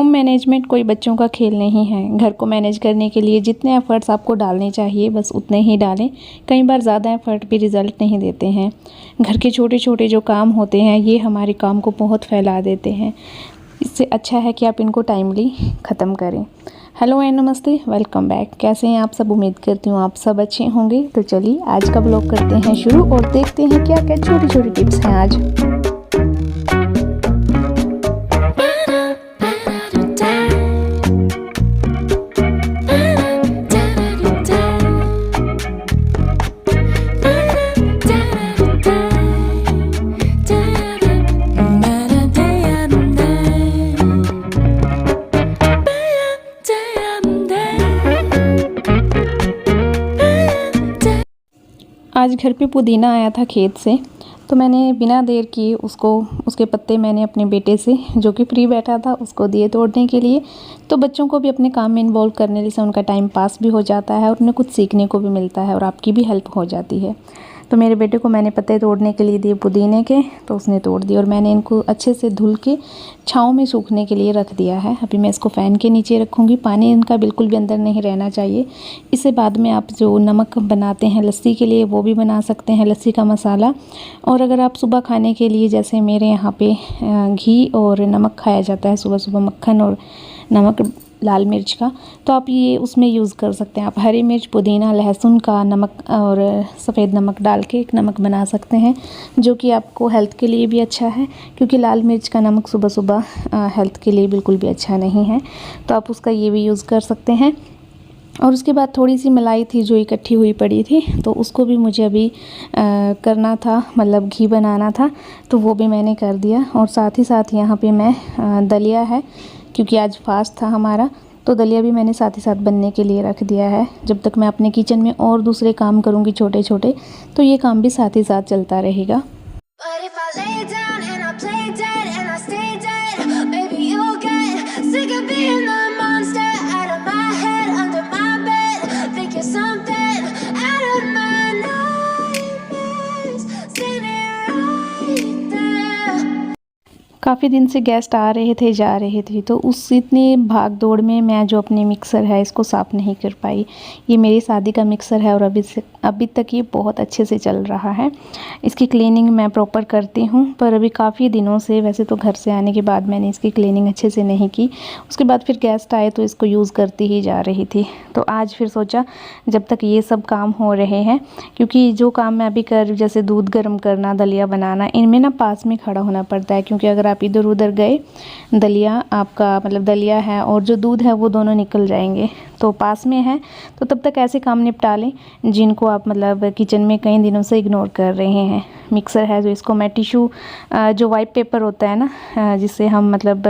Home management कोई बच्चों का खेल नहीं है। घर को मैनेज करने के लिए जितने एफ़र्ट्स आपको डालने चाहिए बस उतने ही डालें। कई बार ज़्यादा एफ़र्ट भी रिज़ल्ट नहीं देते हैं। घर के छोटे छोटे जो काम होते हैं ये हमारे काम को बहुत फैला देते हैं। इससे अच्छा है कि आप इनको टाइमली ख़त्म करें। हेलो एंड नमस्ते, वेलकम बैक। कैसे हैं आप सब? उम्मीद करती हूँ आप सब अच्छे होंगे। तो चलिए आज का ब्लॉग करते हैं शुरू और देखते हैं क्या क्या छोटी छोटी टिप्स हैं आज। आज घर पे पुदीना आया था खेत से, तो मैंने बिना देर किए उसके पत्ते मैंने अपने बेटे से, जो कि फ्री बैठा था, उसको दिए तोड़ने के लिए। तो बच्चों को भी अपने काम में इन्वॉल्व करने से उनका टाइम पास भी हो जाता है और उन्हें कुछ सीखने को भी मिलता है और आपकी भी हेल्प हो जाती है। तो मेरे बेटे को मैंने पत्ते तोड़ने के लिए दिए पुदीने के, तो उसने तोड़ दिए और मैंने इनको अच्छे से धुल के छाँव में सूखने के लिए रख दिया है। अभी मैं इसको फ़ैन के नीचे रखूँगी। पानी इनका बिल्कुल भी अंदर नहीं रहना चाहिए। इससे बाद में आप जो नमक बनाते हैं लस्सी के लिए वो भी बना सकते हैं, लस्सी का मसाला। और अगर आप सुबह खाने के लिए, जैसे मेरे यहाँ पे घी और नमक खाया जाता है सुबह सुबह, मक्खन और नमक लाल मिर्च का, तो आप ये उसमें यूज़ कर सकते हैं। आप हरी मिर्च, पुदीना, लहसुन का नमक और सफ़ेद नमक डाल के एक नमक बना सकते हैं, जो कि आपको हेल्थ के लिए भी अच्छा है, क्योंकि लाल मिर्च का नमक सुबह सुबह हेल्थ के लिए बिल्कुल भी अच्छा नहीं है। तो आप उसका ये भी यूज़ कर सकते हैं। और उसके बाद थोड़ी सी मलाई थी जो इकट्ठी हुई पड़ी थी, तो उसको भी मुझे अभी करना था, मतलब घी बनाना था, तो वो भी मैंने कर दिया। और साथ ही साथ यहाँ पे मैं दलिया है, क्योंकि आज फास्ट था हमारा, तो दलिया भी मैंने साथ ही साथ बनने के लिए रख दिया है। जब तक मैं अपने किचन में और दूसरे काम करूँगी छोटे छोटे, तो ये काम भी साथ ही साथ चलता रहेगा। काफ़ी दिन से गेस्ट आ रहे थे जा रहे थे, तो उस इतनी भाग दौड़ में मैं जो अपने मिक्सर है इसको साफ़ नहीं कर पाई। ये मेरी शादी का मिक्सर है और अभी तक ये बहुत अच्छे से चल रहा है। इसकी क्लीनिंग मैं प्रॉपर करती हूँ, पर अभी काफ़ी दिनों से, वैसे तो घर से आने के बाद मैंने इसकी क्लीनिंग अच्छे से नहीं की। उसके बाद फिर गेस्ट आए तो इसको यूज़ करती ही जा रही थी। तो आज फिर सोचा जब तक ये सब काम हो रहे हैं, क्योंकि जो काम मैं अभी कर, जैसे दूध गर्म करना, दलिया बनाना, इनमें ना पास में खड़ा होना पड़ता है, क्योंकि अगर आप इधर उधर गए, दलिया आपका, मतलब दलिया है और जो दूध है वो दोनों निकल जाएंगे। तो पास में है तो तब तक ऐसे काम निपटा लें जिनको आप मतलब किचन में कई दिनों से इग्नोर कर रहे हैं। मिक्सर है जो, इसको मैं टिश्यू, जो वाइप पेपर होता है ना, जिससे हम मतलब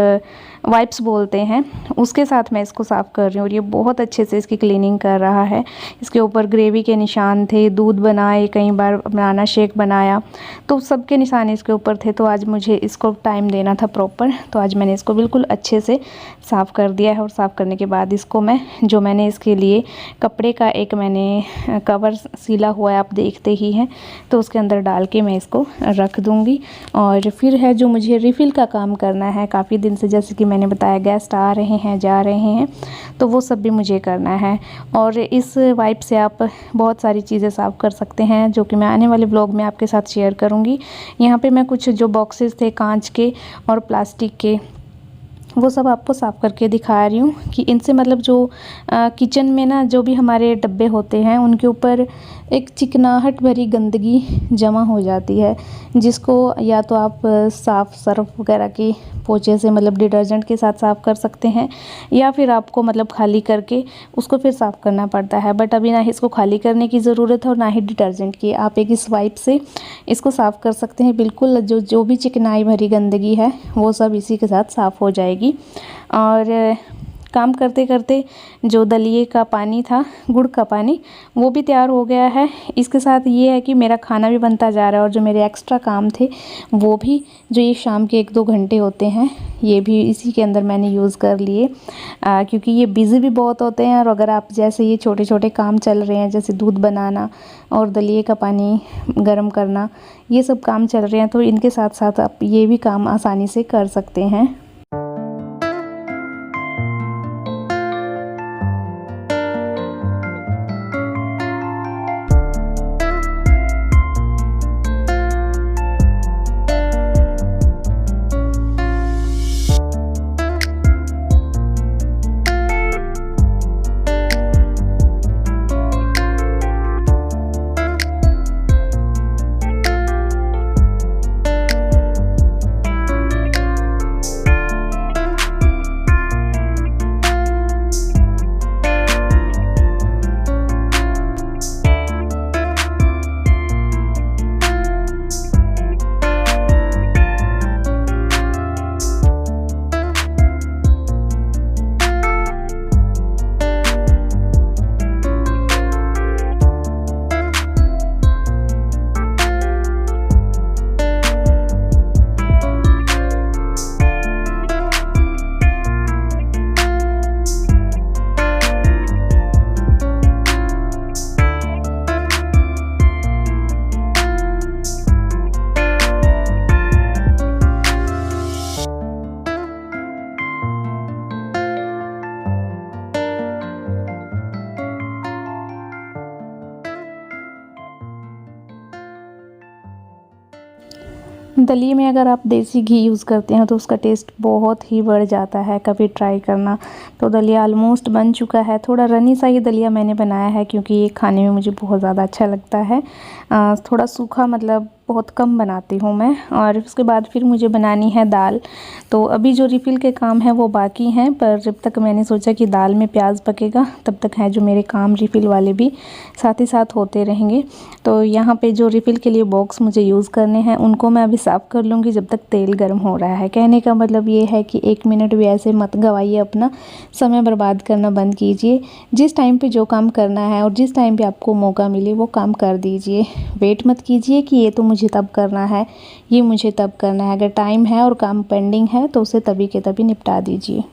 वाइप्स बोलते हैं, उसके साथ मैं इसको साफ़ कर रही हूँ। और ये बहुत अच्छे से इसकी क्लीनिंग कर रहा है। इसके ऊपर ग्रेवी के निशान थे, दूध बनाए, कई बार बनाना शेक बनाया, तो सबके निशान इसके ऊपर थे। तो आज मुझे इसको टाइम देना था प्रॉपर, तो आज मैंने इसको बिल्कुल अच्छे से साफ़ कर दिया है। और साफ़ करने के बाद इसको मैंने इसके लिए कपड़े का एक मैंने कवर सिला हुआ है, आप देखते ही हैं, तो उसके अंदर डाल के मैं इसको रख दूँगी। और फिर है जो मुझे रिफ़िल का काम करना है, काफ़ी दिन से, जैसे कि मैंने बताया गेस्ट आ रहे हैं जा रहे हैं, तो वो सब भी मुझे करना है। और इस वाइप से आप बहुत सारी चीज़ें साफ़ कर सकते हैं, जो कि मैं आने वाले ब्लॉग में आपके साथ शेयर करूँगी। यहाँ पे मैं कुछ जो बॉक्सेस थे कांच के और प्लास्टिक के, वो सब आपको साफ़ करके दिखा रही हूँ कि इनसे मतलब जो किचन में ना जो भी हमारे डब्बे होते हैं उनके ऊपर एक चिकनाहट भरी गंदगी जमा हो जाती है, जिसको या तो आप साफ़ सर्फ वगैरह की पोंछे से, मतलब डिटर्जेंट के साथ साफ़ कर सकते हैं, या फिर आपको मतलब खाली करके उसको फिर साफ़ करना पड़ता है। बट अभी ना इसको खाली करने की ज़रूरत है और ना ही डिटर्जेंट की। आप एक इस वाइप से इसको साफ़ कर सकते हैं। बिल्कुल जो भी चिकनाई भरी गंदगी है वो सब इसी के साथ साफ़ हो जाएगी। और काम करते करते जो दलिए का पानी था, गुड़ का पानी, वो भी तैयार हो गया है। इसके साथ ये है कि मेरा खाना भी बनता जा रहा है और जो मेरे एक्स्ट्रा काम थे वो भी, जो ये शाम के 1-2 घंटे होते हैं, ये भी इसी के अंदर मैंने यूज़ कर लिए, क्योंकि ये बिज़ी भी बहुत होते हैं। और अगर आप जैसे ये छोटे छोटे काम चल रहे हैं, जैसे दूध बनाना और दलिए का पानी गर्म करना, ये सब काम चल रहे हैं, तो इनके साथ साथ आप ये भी काम आसानी से कर सकते हैं। दलिए में अगर आप देसी घी यूज़ करते हैं तो उसका टेस्ट बहुत ही बढ़ जाता है, कभी ट्राई करना। तो दलिया ऑलमोस्ट बन चुका है। थोड़ा रनी सा ही दलिया मैंने बनाया है क्योंकि ये खाने में मुझे बहुत ज़्यादा अच्छा लगता है। थोड़ा सूखा मतलब बहुत कम बनाती हूँ मैं। और उसके बाद फिर मुझे बनानी है दाल। तो अभी जो रिफ़िल के काम है वो बाकी हैं, पर जब तक मैंने सोचा कि दाल में प्याज पकेगा तब तक है जो मेरे काम रिफ़िल वाले भी साथ ही साथ होते रहेंगे। तो यहाँ पे जो रिफ़िल के लिए बॉक्स मुझे यूज़ करने हैं उनको मैं अभी साफ़ कर लूँगी जब तक तेल गर्म हो रहा है। कहने का मतलब ये है कि 1 मिनट भी ऐसे मत गवाइए, अपना समय बर्बाद करना बंद कीजिए। जिस टाइम पे जो काम करना है और जिस टाइम पे आपको मौका मिले वो काम कर दीजिए। वेट मत कीजिए कि ये तो मुझे तब करना है, ये मुझे तब करना है। अगर टाइम है और काम पेंडिंग है तो उसे तभी के तभी निपटा दीजिए।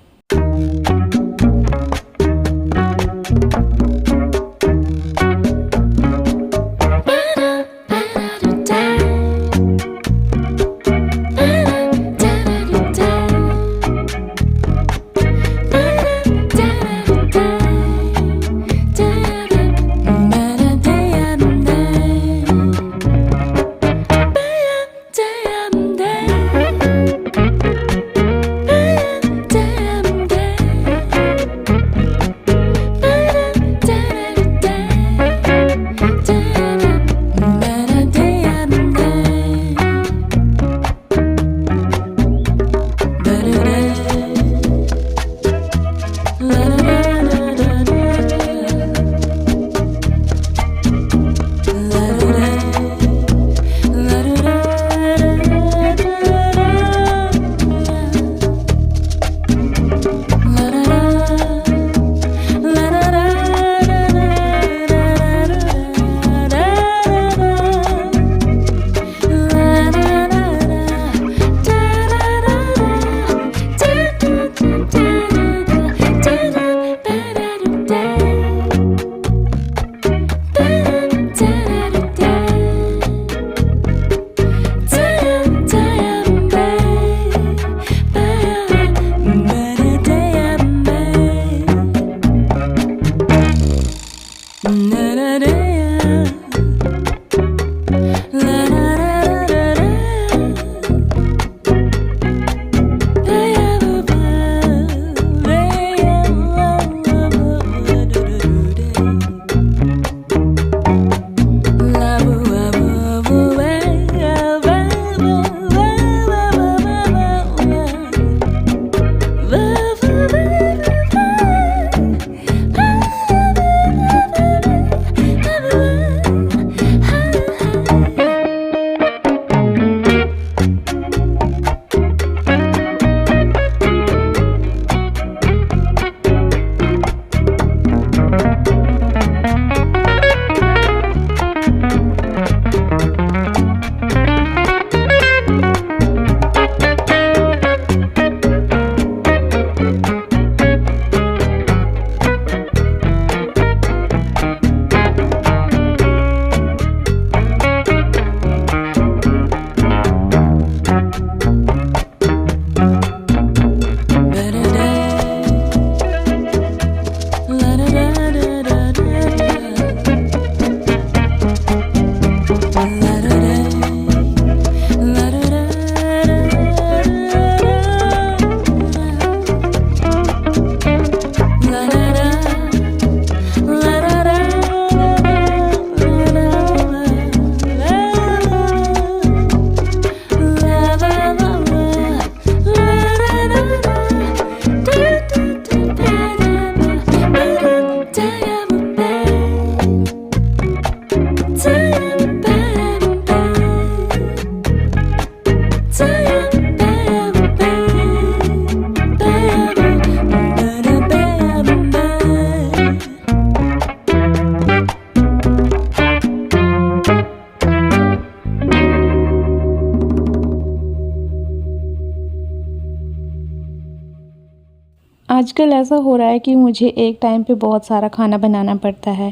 आजकल ऐसा हो रहा है कि मुझे एक टाइम पे बहुत सारा खाना बनाना पड़ता है।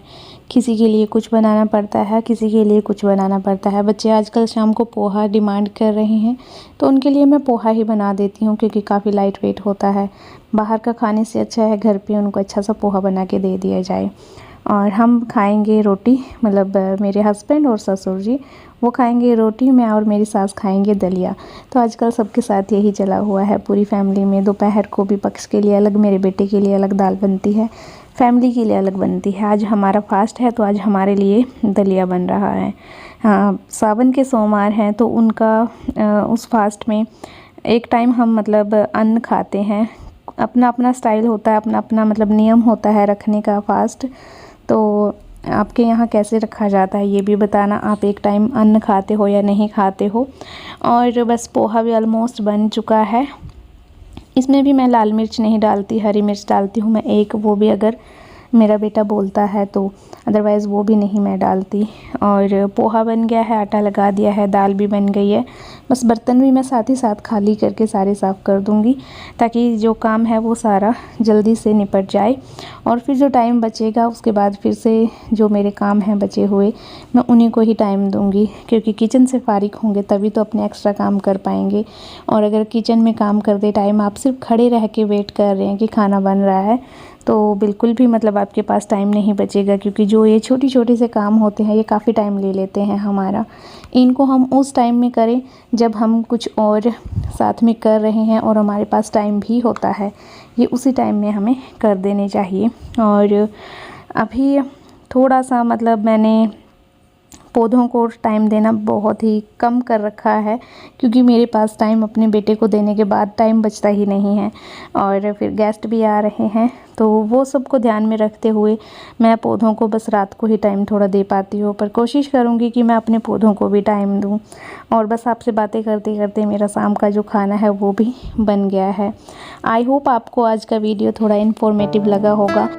किसी के लिए कुछ बनाना पड़ता है, किसी के लिए कुछ बनाना पड़ता है। बच्चे आजकल शाम को पोहा डिमांड कर रहे हैं, तो उनके लिए मैं पोहा ही बना देती हूँ क्योंकि काफ़ी लाइट वेट होता है। बाहर का खाने से अच्छा है घर पे उनको अच्छा सा पोहा बना के दे दिया जाए। और हम खाएंगे रोटी, मतलब मेरे हस्बैंड और ससुर जी वो खाएंगे रोटी, मैं और मेरी सास खाएंगे दलिया। तो आजकल सबके साथ यही चला हुआ है पूरी फैमिली में। दोपहर को भी पक्ष के लिए अलग, मेरे बेटे के लिए अलग दाल बनती है, फैमिली के लिए अलग बनती है। आज हमारा फास्ट है तो आज हमारे लिए दलिया बन रहा है। हाँ, सावन के सोमवार हैं तो उनका उस फास्ट में एक टाइम हम मतलब अन्न खाते हैं। अपना अपना स्टाइल होता है, अपना अपना मतलब नियम होता है रखने का फास्ट। तो आपके यहाँ कैसे रखा जाता है ये भी बताना, आप एक टाइम अन्न खाते हो या नहीं खाते हो। और बस पोहा भी ऑलमोस्ट बन चुका है। इसमें भी मैं लाल मिर्च नहीं डालती, हरी मिर्च डालती हूँ मैं एक, वो भी अगर मेरा बेटा बोलता है तो, अदरवाइज़ वो भी नहीं मैं डालती। और पोहा बन गया है, आटा लगा दिया है, दाल भी बन गई है। बस बर्तन भी मैं साथ ही साथ खाली करके सारे साफ़ कर दूँगी ताकि जो काम है वो सारा जल्दी से निपट जाए। और फिर जो टाइम बचेगा उसके बाद फिर से जो मेरे काम हैं बचे हुए मैं उन्हीं को ही टाइम दूँगी, क्योंकि किचन से फारिग होंगे तभी तो अपने एक्स्ट्रा काम कर पाएंगे। और अगर किचन में काम करते टाइम आप सिर्फ खड़े रह के वेट कर रहे हैं कि खाना बन रहा है तो बिल्कुल भी मतलब आपके पास टाइम नहीं बचेगा, क्योंकि जो ये छोटी छोटी से काम होते हैं ये काफ़ी टाइम ले लेते हैं हमारा। इनको हम उस टाइम में करें जब हम कुछ और साथ में कर रहे हैं और हमारे पास टाइम भी होता है, ये उसी टाइम में हमें कर देने चाहिए। और अभी थोड़ा सा मतलब मैंने पौधों को टाइम देना बहुत ही कम कर रखा है, क्योंकि मेरे पास टाइम अपने बेटे को देने के बाद टाइम बचता ही नहीं है। और फिर गेस्ट भी आ रहे हैं तो वो सबको ध्यान में रखते हुए मैं पौधों को बस रात को ही टाइम थोड़ा दे पाती हूँ, पर कोशिश करूँगी कि मैं अपने पौधों को भी टाइम दूँ। और बस आपसे बातें करते करते मेरा शाम का जो खाना है वो भी बन गया है। आई होप आपको आज का वीडियो थोड़ा इन्फॉर्मेटिव लगा होगा।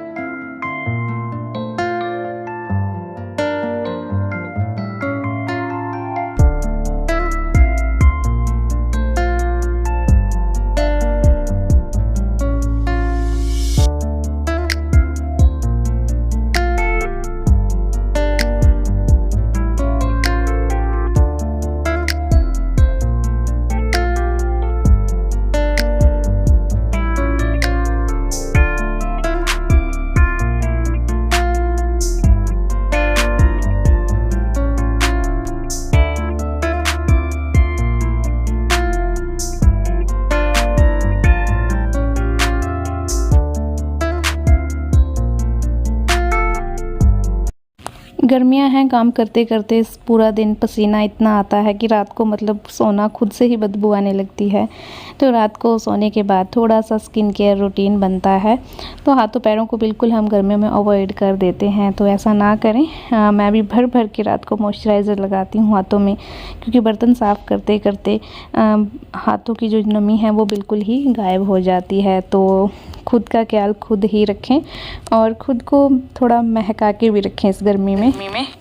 गर्मियां हैं, काम करते करते पूरा दिन पसीना इतना आता है कि रात को मतलब सोना खुद से ही बदबू आने लगती है। तो रात को सोने के बाद थोड़ा सा स्किन केयर रूटीन बनता है। तो हाथों पैरों को बिल्कुल हम गर्मियों में अवॉइड कर देते हैं, तो ऐसा ना करें। मैं भी भर भर के रात को मॉइस्चराइज़र लगाती हूँ हाथों में, क्योंकि बर्तन साफ़ करते करते हाथों की जो नमी है वो बिल्कुल ही गायब हो जाती है। तो खुद का ख्याल खुद ही रखें और ख़ुद को थोड़ा महका के भी रखें। इस गर्मी में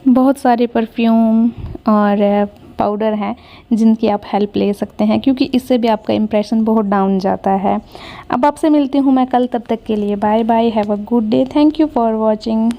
बहुत सारे परफ्यूम और पाउडर हैं जिनकी आप हेल्प ले सकते हैं, क्योंकि इससे भी आपका इम्प्रेशन बहुत डाउन जाता है। अब आपसे मिलती हूँ मैं कल, तब तक के लिए bye bye, have a good day, thank you for watching.